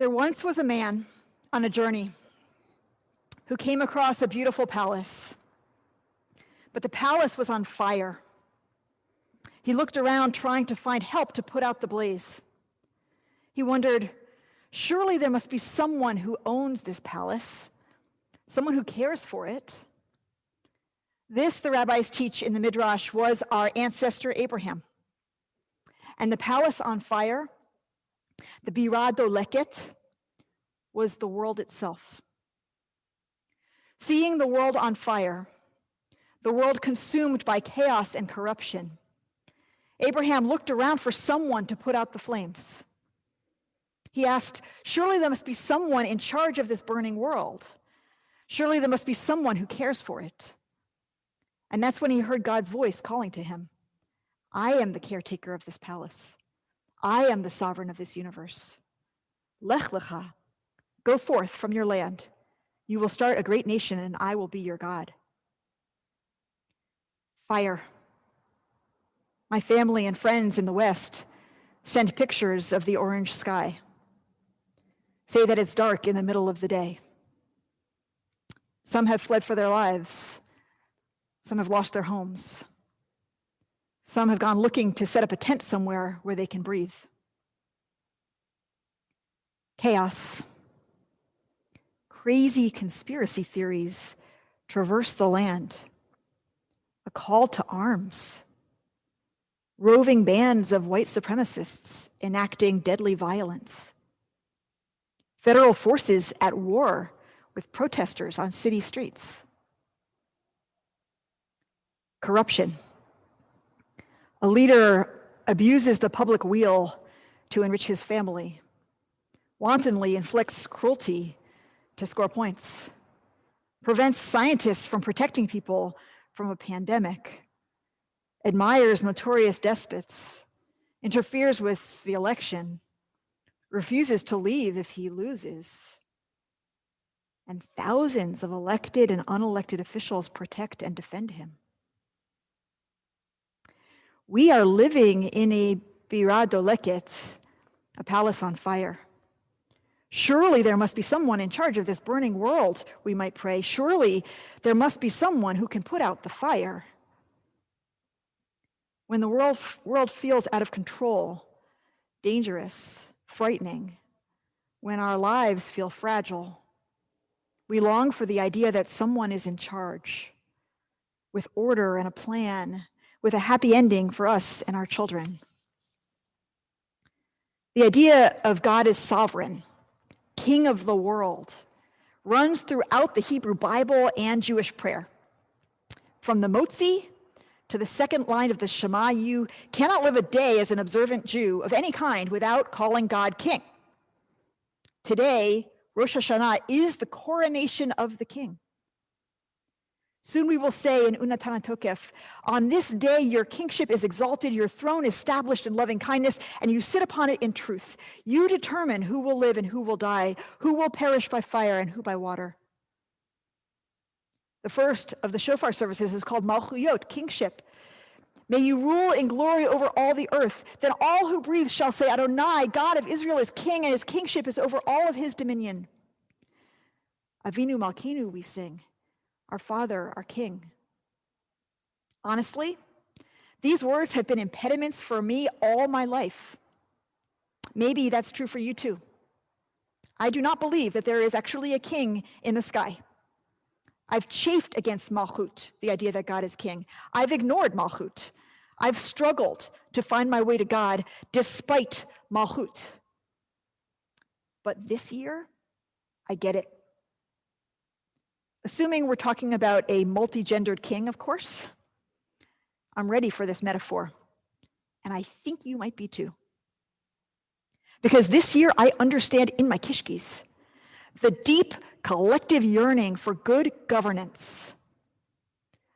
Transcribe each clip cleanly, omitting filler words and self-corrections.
There once was a man on a journey who came across a beautiful palace, but the palace was on fire. He looked around trying to find help to put out the blaze. He wondered, surely there must be someone who owns this palace, someone who cares for it. This, the rabbis teach in the Midrash, was our ancestor Abraham. And the palace on fire, the Birah Doleket, was the world itself. Seeing the world on fire, the world consumed by chaos and corruption, Abraham looked around for someone to put out the flames. He asked, surely there must be someone in charge of this burning world. Surely there must be someone who cares for it. And that's when he heard God's voice calling to him. I am the caretaker of this palace. I am the sovereign of this universe. Lech lecha, go forth from your land. You will start a great nation, and I will be your God. Fire. My family and friends in the West send pictures of the orange sky. Say that it's dark in the middle of the day. Some have fled for their lives. Some have lost their homes. Some have gone looking to set up a tent somewhere where they can breathe. Chaos. Crazy conspiracy theories traverse the land. A call to arms. Roving bands of white supremacists enacting deadly violence. Federal forces at war with protesters on city streets. Corruption. A leader abuses the public weal to enrich his family, wantonly inflicts cruelty to score points, prevents scientists from protecting people from a pandemic, admires notorious despots, interferes with the election, refuses to leave if he loses, and thousands of elected and unelected officials protect and defend him. We are living in a Birah Doleket, a palace on fire. Surely there must be someone in charge of this burning world, we might pray. Surely there must be someone who can put out the fire. When the world feels out of control, dangerous, frightening, when our lives feel fragile, we long for the idea that someone is in charge, with order and a plan, with a happy ending for us and our children. The idea of God as sovereign, King of the world, runs throughout the Hebrew Bible and Jewish prayer. From the Motzi to the second line of the Shema, you cannot live a day as an observant Jew of any kind without calling God King. Today, Rosh Hashanah is the coronation of the King. Soon we will say in Unatana Tokef, on this day your kingship is exalted, your throne is established in loving kindness, and you sit upon it in truth. You determine who will live and who will die, who will perish by fire and who by water. The first of the shofar services is called Malchuyot, kingship. May you rule in glory over all the earth. Then all who breathe shall say, Adonai, God of Israel is king, and his kingship is over all of his dominion. Avinu Malkeinu, we sing. Our Father, our King. Honestly, these words have been impediments for me all my life. Maybe that's true for you too. I do not believe that there is actually a king in the sky. I've chafed against Malchut, the idea that God is king. I've ignored Malchut. I've struggled to find my way to God despite Malchut. But this year, I get it. Assuming we're talking about a multi-gendered king, of course, I'm ready for this metaphor. And I think you might be too. Because this year I understand in my kishkis the deep collective yearning for good governance.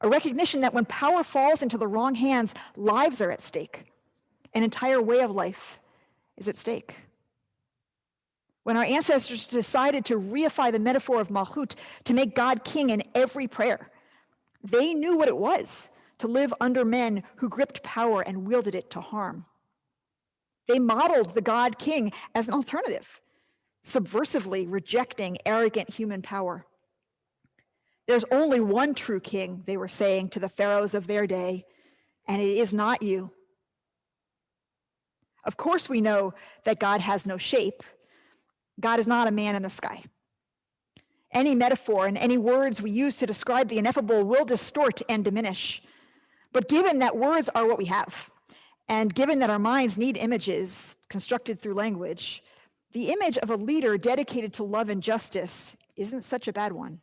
A recognition that when power falls into the wrong hands, lives are at stake. An entire way of life is at stake. When our ancestors decided to reify the metaphor of Malchut, to make God king in every prayer, they knew what it was to live under men who gripped power and wielded it to harm. They modeled the God king as an alternative subversively rejecting arrogant human power. There's only one true king, they were saying to the pharaohs of their day, and it is not you. Of course, we know that God has no shape. God is not a man in the sky. Any metaphor and any words we use to describe the ineffable will distort and diminish. But given that words are what we have, and given that our minds need images constructed through language, the image of a leader dedicated to love and justice isn't such a bad one.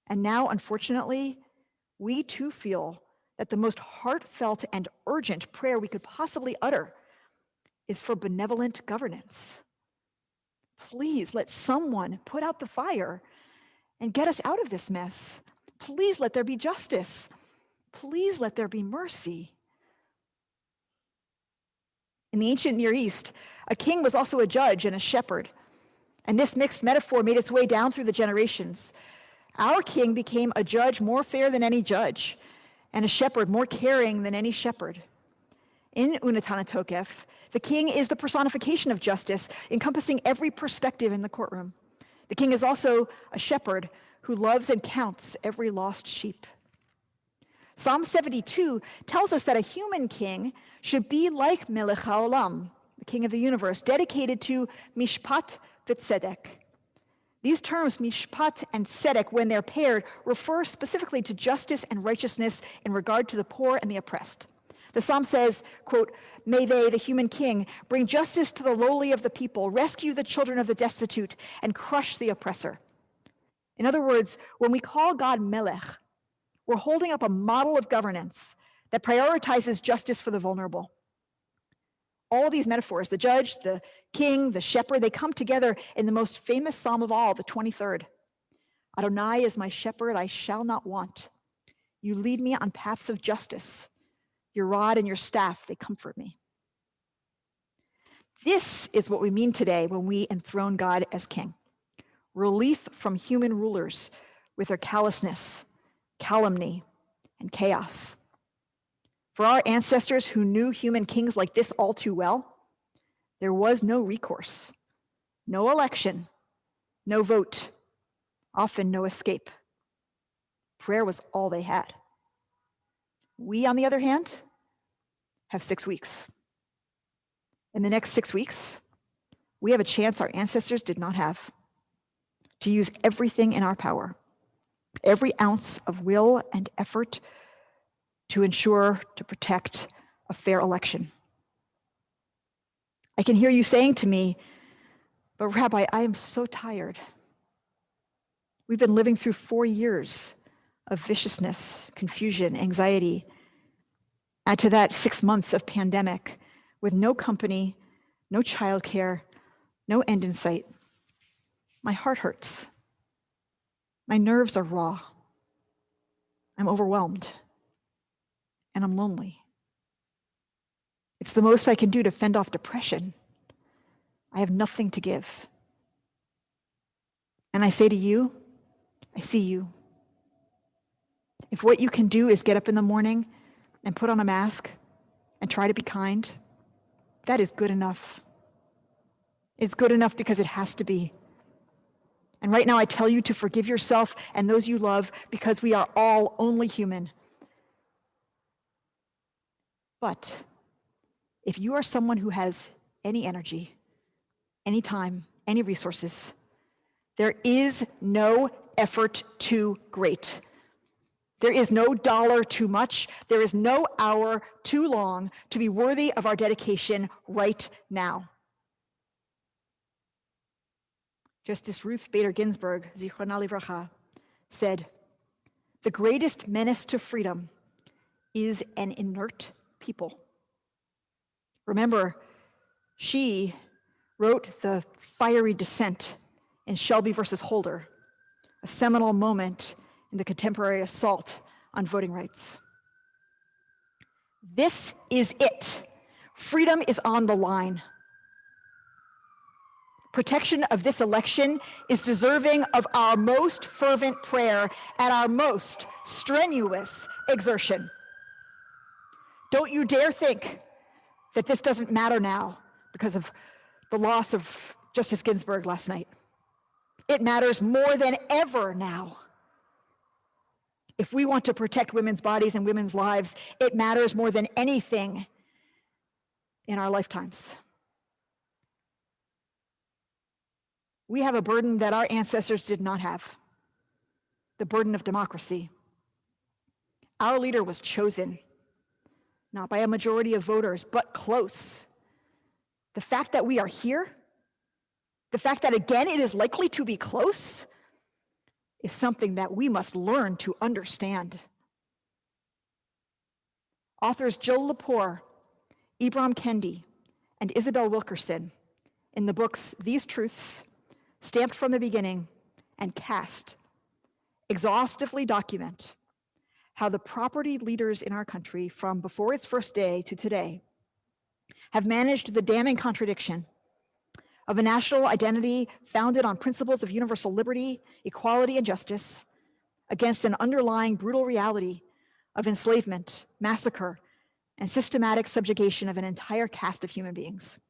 And now, unfortunately, we too feel that the most heartfelt and urgent prayer we could possibly utter is for benevolent governance. Please let someone put out the fire and get us out of this mess. Please let there be justice. Please let there be mercy. In the ancient Near East, a king was also a judge and a shepherd. And this mixed metaphor made its way down through the generations. Our king became a judge more fair than any judge, and a shepherd more caring than any shepherd. In Unatana Tokef, the king is the personification of justice, encompassing every perspective in the courtroom. The king is also a shepherd who loves and counts every lost sheep. Psalm 72 tells us that a human king should be like Melech HaOlam, the king of the universe, dedicated to mishpat v'tzedek. These terms, mishpat and tzedek, when they're paired, refer specifically to justice and righteousness in regard to the poor and the oppressed. The psalm says, quote, "May they, the human king, bring justice to the lowly of the people, rescue the children of the destitute, and crush the oppressor." In other words, when we call God Melech, we're holding up a model of governance that prioritizes justice for the vulnerable. All these metaphors, the judge, the king, the shepherd, they come together in the most famous psalm of all, the 23rd. Adonai is my shepherd, I shall not want. You lead me on paths of justice. Your rod and your staff, they comfort me. This is what we mean today when we enthrone God as king. Relief from human rulers with their callousness, calumny, and chaos. For our ancestors who knew human kings like this all too well, there was no recourse, no election, no vote, often no escape. Prayer was all they had. We, on the other hand, have 6 weeks. In the next 6 weeks, we have a chance our ancestors did not have to use everything in our power, every ounce of will and effort to ensure, to protect a fair election. I can hear you saying to me, "But Rabbi, I am so tired. We've been living through 4 years of viciousness, confusion, anxiety. Add to that 6 months of pandemic with no company, no childcare, no end in sight. My heart hurts. My nerves are raw. I'm overwhelmed. And I'm lonely. It's the most I can do to fend off depression. I have nothing to give." And I say to you, I see you. If what you can do is get up in the morning and put on a mask and try to be kind, that is good enough. It's good enough because it has to be. And right now I tell you to forgive yourself and those you love because we are all only human. But if you are someone who has any energy, any time, any resources, there is no effort too great. There is no dollar too much. There is no hour too long to be worthy of our dedication right now. Justice Ruth Bader Ginsburg, Zichrona Livracha, said, "The greatest menace to freedom is an inert people." Remember, she wrote the fiery dissent in Shelby versus Holder, a seminal moment in the contemporary assault on voting rights. This is it. Freedom is on the line. Protection of this election is deserving of our most fervent prayer and our most strenuous exertion. Don't you dare think that this doesn't matter now because of the loss of Justice Ginsburg last night. It matters more than ever now. If we want to protect women's bodies and women's lives, it matters more than anything in our lifetimes. We have a burden that our ancestors did not have, the burden of democracy. Our leader was chosen, not by a majority of voters, but close. The fact that we are here, the fact that again it is likely to be close, is something that we must learn to understand. Authors Jill Lepore, Ibram Kendi, and Isabel Wilkerson, in the books These Truths, Stamped from the Beginning, and Cast, exhaustively document how the property leaders in our country from before its first day to today have managed the damning contradiction of a national identity founded on principles of universal liberty, equality, and justice against an underlying brutal reality of enslavement, massacre, and systematic subjugation of an entire caste of human beings.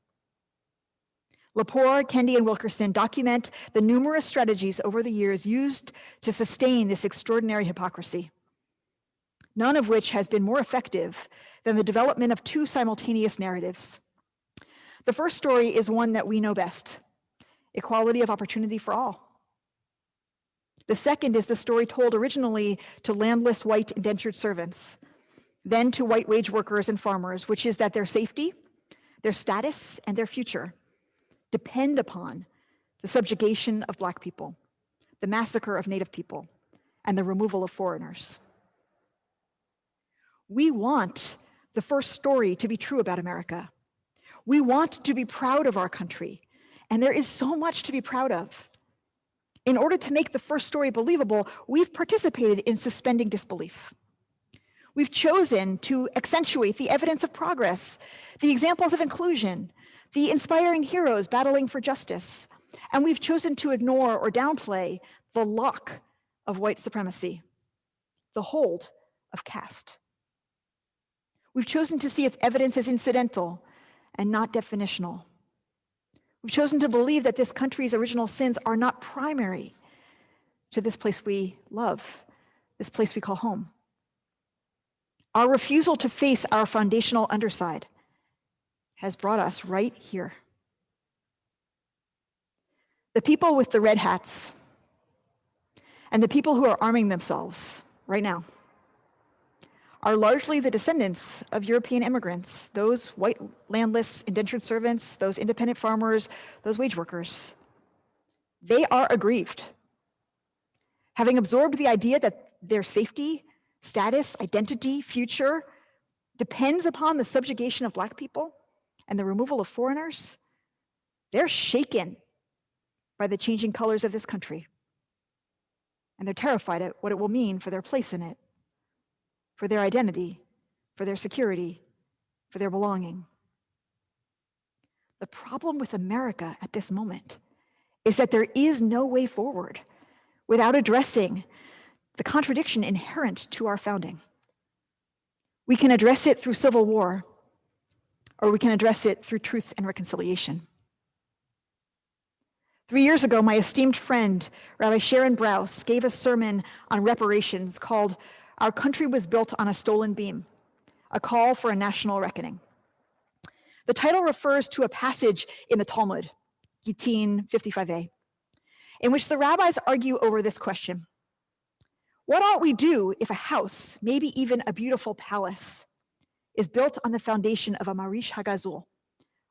Lepore, Kendi, and Wilkerson document the numerous strategies over the years used to sustain this extraordinary hypocrisy, none of which has been more effective than the development of two simultaneous narratives. The first story is one that we know best: equality of opportunity for all. The second is the story told originally to landless white indentured servants, then to white wage workers and farmers, which is that their safety, their status, and their future depend upon the subjugation of Black people, the massacre of Native people, and the removal of foreigners. We want the first story to be true about America. We want to be proud of our country, and there is so much to be proud of. In order to make the first story believable, we've participated in suspending disbelief. We've chosen to accentuate the evidence of progress, the examples of inclusion, the inspiring heroes battling for justice, and we've chosen to ignore or downplay the lock of white supremacy, the hold of caste. We've chosen to see its evidence as incidental and not definitional. We've chosen to believe that this country's original sins are not primary to this place we love, this place we call home. Our refusal to face our foundational underside has brought us right here. The people with the red hats and the people who are arming themselves right now are largely the descendants of European immigrants, those white landless indentured servants, those independent farmers, those wage workers. They are aggrieved, having absorbed the idea that their safety, status, identity, future depends upon the subjugation of Black people and the removal of foreigners. They're shaken by the changing colors of this country, and they're terrified at what it will mean for their place in it, for their identity, for their security, for their belonging. The problem with America at this moment is that there is no way forward without addressing the contradiction inherent to our founding. We can address it through civil war, or we can address it through truth and reconciliation. 3 years ago, my esteemed friend, Rabbi Sharon Brous, gave a sermon on reparations called "Our Country Was Built on a Stolen Beam, a Call for a National Reckoning." The title refers to a passage in the Talmud, Gittin 55a, in which the rabbis argue over this question: what ought we do if a house, maybe even a beautiful palace, is built on the foundation of a marish hagazul,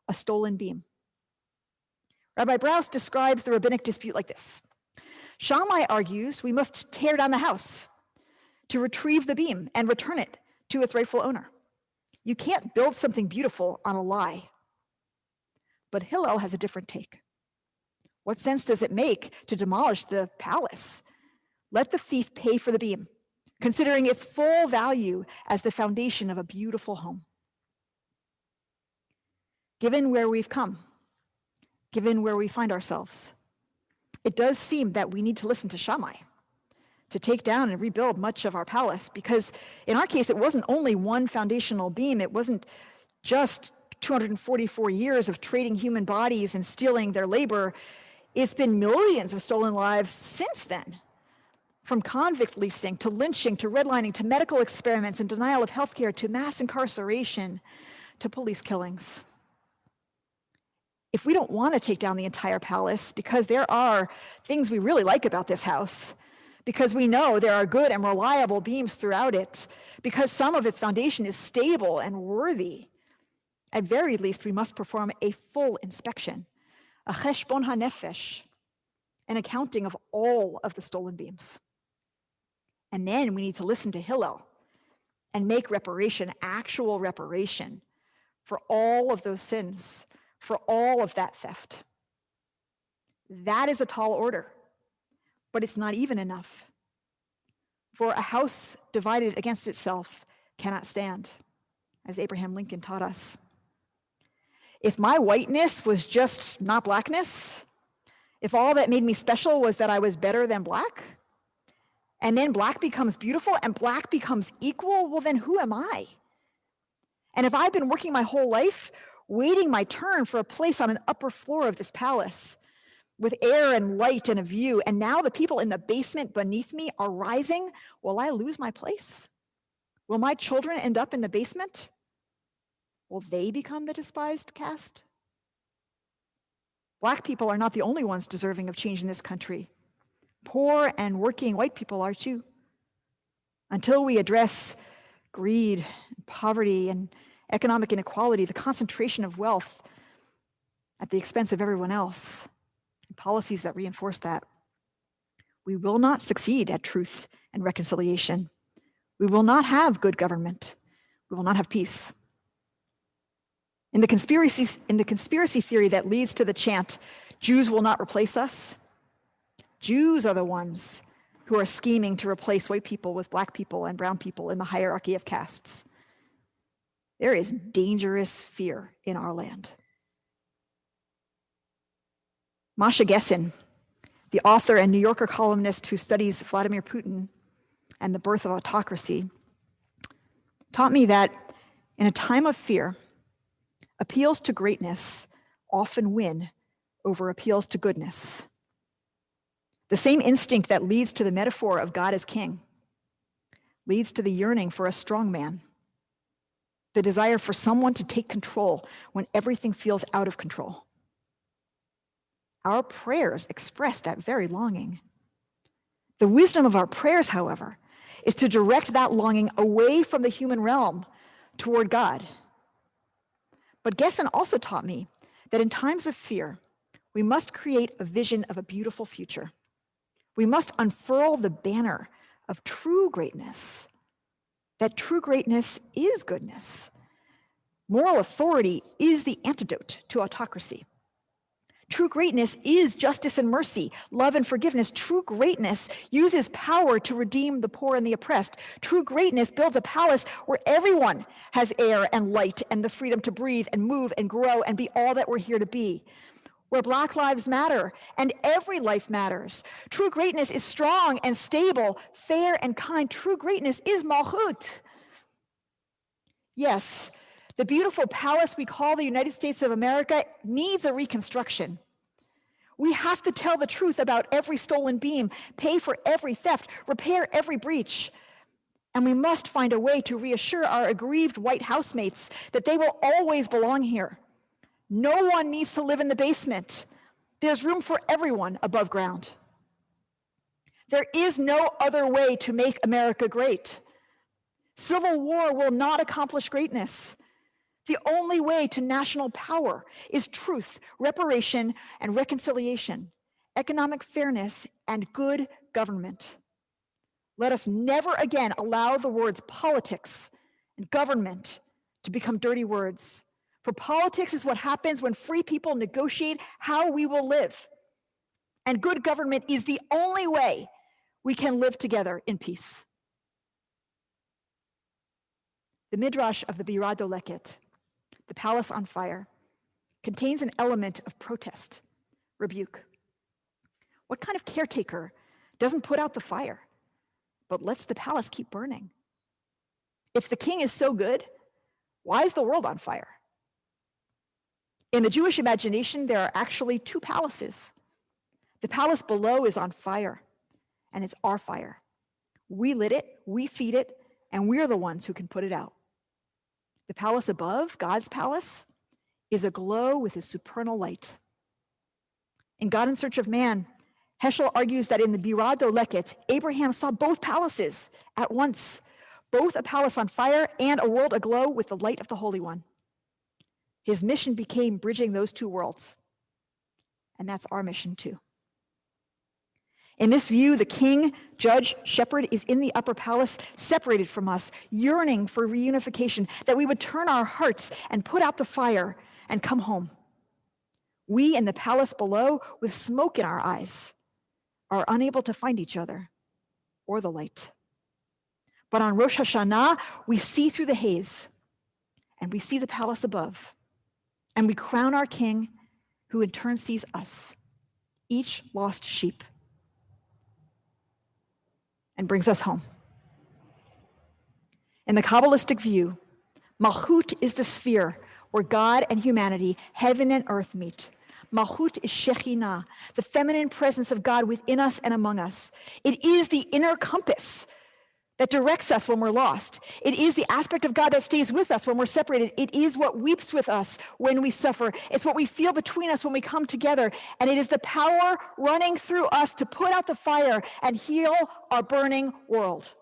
a stolen beam? Rabbi Brous describes the rabbinic dispute like this: Shammai argues we must tear down the house to retrieve the beam and return it to its rightful owner. You can't build something beautiful on a lie. But Hillel has a different take. What sense does it make to demolish the palace? Let the thief pay for the beam, considering its full value as the foundation of a beautiful home. Given where we've come, given where we find ourselves, it does seem that we need to listen to Shammai, to take down and rebuild much of our palace, because in our case, it wasn't only one foundational beam. It wasn't just 244 years of trading human bodies and stealing their labor, it's been millions of stolen lives since then. From convict leasing to lynching to redlining to medical experiments and denial of healthcare to mass incarceration to police killings. If we don't want to take down the entire palace, because there are things we really like about this house, because we know there are good and reliable beams throughout it, because some of its foundation is stable and worthy, at very least we must perform a full inspection, a cheshbon hanefesh, an accounting of all of the stolen beams. And then we need to listen to Hillel and make reparation, actual reparation, for all of those sins, for all of that theft. That is a tall order, but it's not even enough. For a house divided against itself cannot stand, as Abraham Lincoln taught us. If my whiteness was just not blackness, if all that made me special was that I was better than black, and then black becomes beautiful and black becomes equal, well, then who am I? And if I've been working my whole life, waiting my turn for a place on an upper floor of this palace, with air and light and a view, and now the people in the basement beneath me are rising, will I lose my place? Will my children end up in the basement? Will they become the despised caste? Black people are not the only ones deserving of change in this country. Poor and working white people are too. Until we address greed, poverty, and economic inequality, the concentration of wealth at the expense of everyone else, and policies that reinforce that, we will not succeed at truth and reconciliation. We will not have good government. We will not have peace. In the conspiracy theory that leads to the chant, Jews will not replace us, Jews are the ones who are scheming to replace white people with black people and brown people in the hierarchy of castes. There is dangerous fear in our land. Masha Gessen, the author and New Yorker columnist who studies Vladimir Putin and the birth of autocracy, taught me that in a time of fear, appeals to greatness often win over appeals to goodness. The same instinct that leads to the metaphor of God as king leads to the yearning for a strong man, the desire for someone to take control when everything feels out of control. Our prayers express that very longing. The wisdom of our prayers, however, is to direct that longing away from the human realm toward God. But Gessen also taught me that in times of fear, we must create a vision of a beautiful future. We must unfurl the banner of true greatness, that true greatness is goodness. Moral authority is the antidote to autocracy. True greatness is justice and mercy, love and forgiveness. True greatness uses power to redeem the poor and the oppressed. True greatness builds a palace where everyone has air and light and the freedom to breathe and move and grow and be all that we're here to be. Where Black lives matter and every life matters. True greatness is strong and stable, fair and kind. True greatness is malchut. Yes, the beautiful palace we call the United States of America needs a reconstruction. We have to tell the truth about every stolen beam, pay for every theft, repair every breach. And we must find a way to reassure our aggrieved white housemates that they will always belong here. No one needs to live in the basement. There's room for everyone above ground. There is no other way to make America great. Civil war will not accomplish greatness. The only way to national power is truth, reparation, and reconciliation, economic fairness, and good government. Let us never again allow the words politics and government to become dirty words. For politics is what happens when free people negotiate how we will live. And good government is the only way we can live together in peace. The Midrash of the Bira Doleket, the palace on fire, contains an element of protest, rebuke. What kind of caretaker doesn't put out the fire, but lets the palace keep burning? If the king is so good, why is the world on fire? In the Jewish imagination, there are actually two palaces. The palace below is on fire, and it's our fire. We lit it, we feed it, and we're the ones who can put it out. The palace above, God's palace, is aglow with his supernal light. In God in Search of Man, Heschel argues that in the Birah Doleket, Abraham saw both palaces at once, both a palace on fire and a world aglow with the light of the Holy One. His mission became bridging those two worlds, and that's our mission too. In this view, the king, judge, shepherd is in the upper palace, separated from us, yearning for reunification, that we would turn our hearts and put out the fire and come home. We in the palace below, with smoke in our eyes, are unable to find each other or the light. But on Rosh Hashanah, we see through the haze, and we see the palace above, and we crown our king, who in turn sees us, each lost sheep, and brings us home. In the Kabbalistic view, Malchut is the sphere where God and humanity, heaven and earth meet. Malchut is Shekhinah, the feminine presence of God within us and among us. It is the inner compass that directs us when we're lost. It is the aspect of God that stays with us when we're separated. It is what weeps with us when we suffer. It's what we feel between us when we come together. And it is the power running through us to put out the fire and heal our burning world.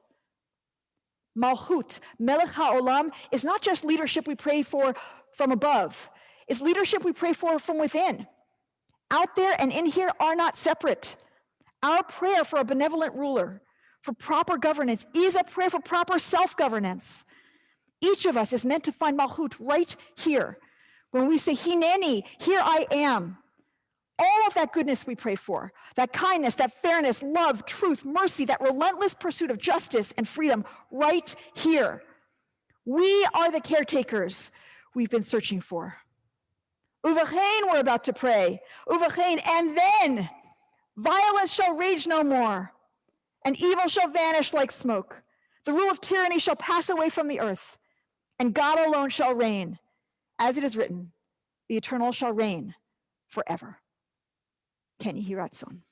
Malchut, Melech HaOlam, is not just leadership we pray for from above. It's leadership we pray for from within. Out there and in here are not separate. Our prayer for a benevolent ruler, for proper governance, is a prayer for proper self-governance. Each of us is meant to find Malchut right here. When we say, Hineni, here I am. All of that goodness we pray for, that kindness, that fairness, love, truth, mercy, that relentless pursuit of justice and freedom right here. We are the caretakers we've been searching for. Uvachein, we're about to pray. Uvachein, and then violence shall rage no more, and evil shall vanish like smoke. The rule of tyranny shall pass away from the earth, and God alone shall reign. As it is written, the eternal shall reign forever. Ken Yehi Ratzon.